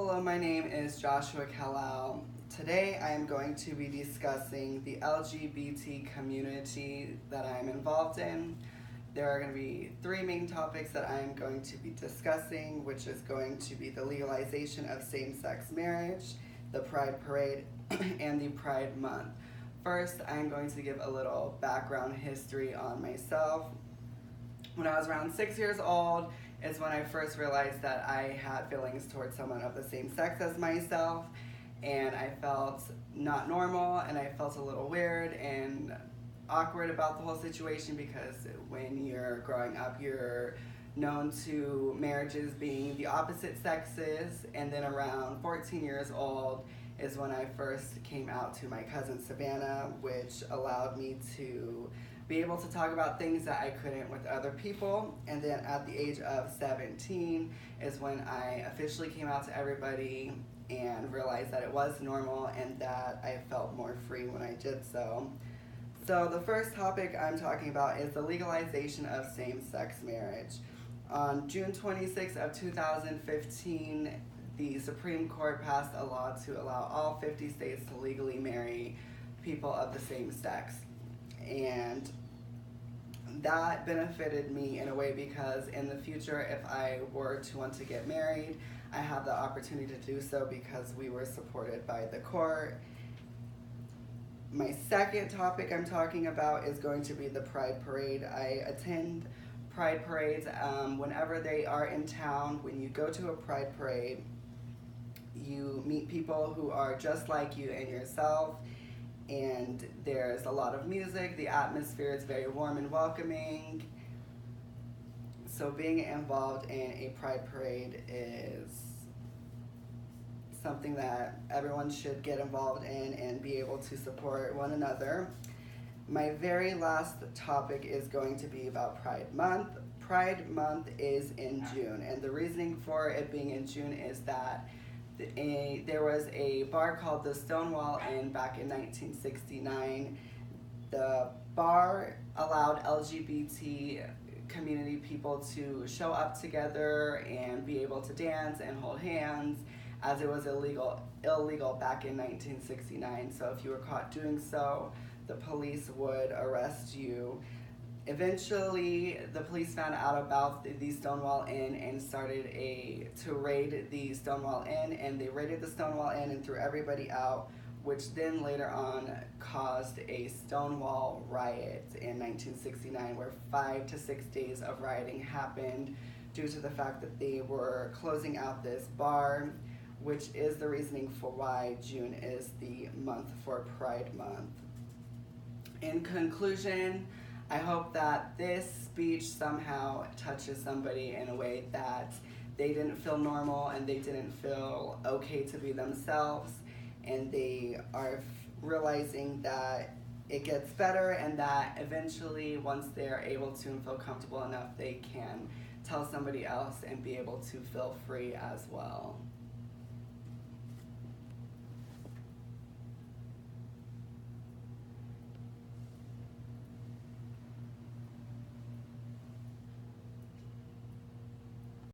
Hello, my name is Joshua Kalal. Today I am going to be discussing the LGBT community that I am involved in. There are going to be three main topics that I am going to be discussing, which is going to be the legalization of same-sex marriage, the Pride Parade, and the Pride Month. First, I am going to give a little background history on myself. When I was around 6 years old is when I first realized that I had feelings towards someone of the same sex as myself, and I felt not normal, and I felt a little weird and awkward about the whole situation because when you're growing up, you're known to marriages being the opposite sexes, and then around 14 years old is when I first came out to my cousin Savannah, which allowed me to be able to talk about things that I couldn't with other people. And then at the age of 17 is when I officially came out to everybody and realized that it was normal and that I felt more free when I did so. So the first topic I'm talking about is the legalization of same-sex marriage. On June 26 of 2015, the Supreme Court passed a law to allow all 50 states to legally marry people of the same sex. And that benefited me in a way because in the future, if I were to want to get married, I have the opportunity to do so because we were supported by the court. My second topic I'm talking about is going to be the Pride Parade. I attend Pride Parades whenever they are in town. When you go to a Pride Parade, you meet people who are just like you and yourself, and there's a lot of music. The atmosphere is very warm and welcoming. So being involved in a Pride Parade is something that everyone should get involved in and be able to support one another. My very last topic is going to be about Pride Month. Pride Month is in June, and the reasoning for it being in June is that there was a bar called the Stonewall Inn back in 1969. The bar allowed LGBT community people to show up together and be able to dance and hold hands, as it was illegal back in 1969. So if you were caught doing so, the police would arrest you. Eventually, the police found out about the Stonewall Inn and started to raid the Stonewall Inn, and they raided the Stonewall Inn and threw everybody out, which then later on caused a Stonewall riot in 1969, where 5 to 6 days of rioting happened due to the fact that they were closing out this bar, which is the reasoning for why June is the month for Pride Month. In conclusion, I hope that this speech somehow touches somebody in a way that they didn't feel normal and they didn't feel okay to be themselves, and they are realizing that it gets better and that eventually, once they're able to and feel comfortable enough, they can tell somebody else and be able to feel free as well.